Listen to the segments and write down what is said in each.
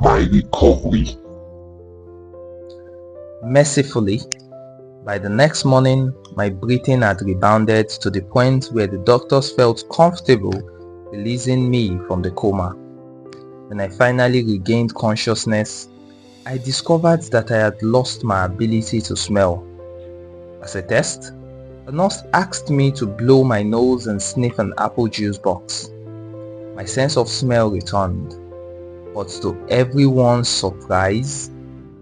my recovery. Mercifully, by the next morning, my breathing had rebounded to the point where the doctors felt comfortable releasing me from the coma. When I finally regained consciousness, I discovered that I had lost my ability to smell. As a test, the nurse asked me to blow my nose and sniff an apple juice box. My sense of smell returned, but to everyone's surprise,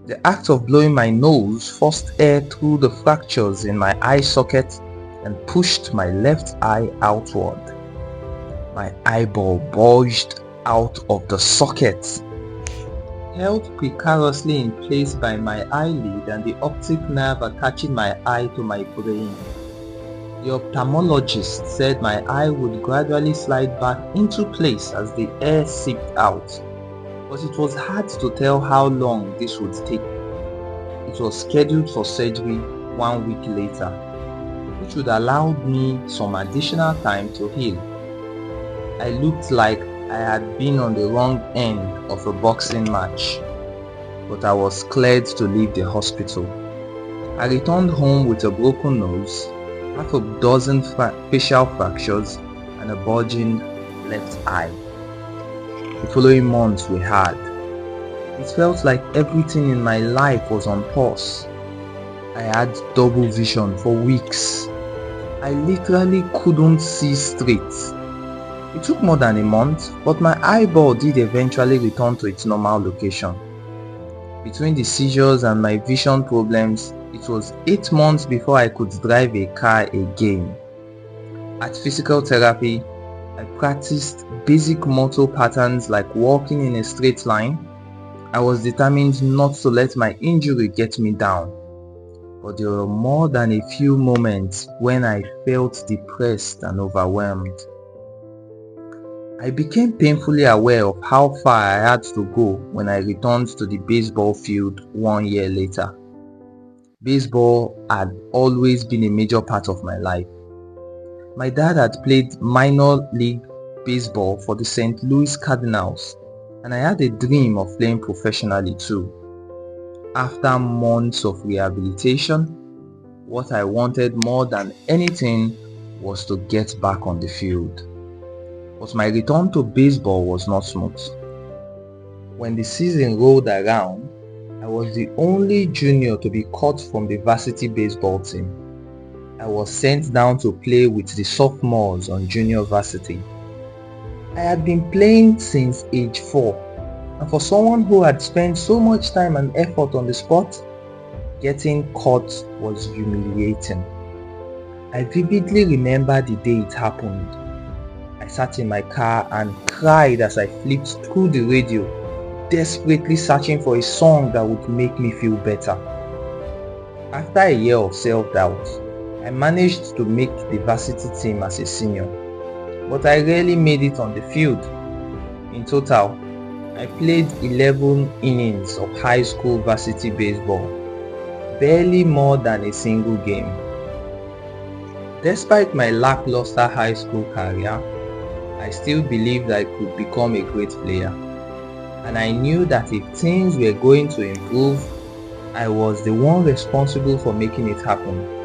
the act of blowing my nose forced air through the fractures in my eye socket and pushed my left eye outward. My eyeball bulged out of the socket, held precariously in place by my eyelid and the optic nerve attaching my eye to my brain. The ophthalmologist said my eye would gradually slide back into place as the air seeped out, but it was hard to tell how long this would take. It was scheduled for surgery 1 week later, which would allow me some additional time to heal. I looked like I had been on the wrong end of a boxing match, but I was cleared to leave the hospital. I returned home with a broken nose, half a dozen facial fractures, and a bulging left eye. The following months were hard. It felt like everything in my life was on pause. I had double vision for weeks. I literally couldn't see straight. It took more than a month, but my eyeball did eventually return to its normal location. Between the seizures and my vision problems, it was 8 months before I could drive a car again. At physical therapy, I practiced basic motor patterns like walking in a straight line. I was determined not to let my injury get me down. But there were more than a few moments when I felt depressed and overwhelmed. I became painfully aware of how far I had to go when I returned to the baseball field 1 year later. Baseball had always been a major part of my life. My dad had played minor league baseball for the St. Louis Cardinals, and I had a dream of playing professionally too. After months of rehabilitation, what I wanted more than anything was to get back on the field. But my return to baseball was not smooth. When the season rolled around, I was the only junior to be cut from the varsity baseball team. I was sent down to play with the sophomores on junior varsity. I had been playing since age 4, and for someone who had spent so much time and effort on the sport, getting cut was humiliating. I vividly remember the day it happened. I sat in my car and cried as I flipped through the radio, desperately searching for a song that would make me feel better. After a year of self-doubt, I managed to make the varsity team as a senior, but I rarely made it on the field. In total, I played 11 innings of high school varsity baseball, barely more than a single game. Despite my lackluster high school career, I still believed I could become a great player, and I knew that if things were going to improve, I was the one responsible for making it happen.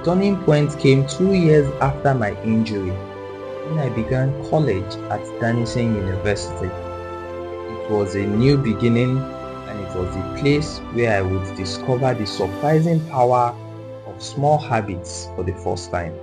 The turning point came 2 years after my injury, when I began college at Denison University. It was a new beginning, and it was the place where I would discover the surprising power of small habits for the first time.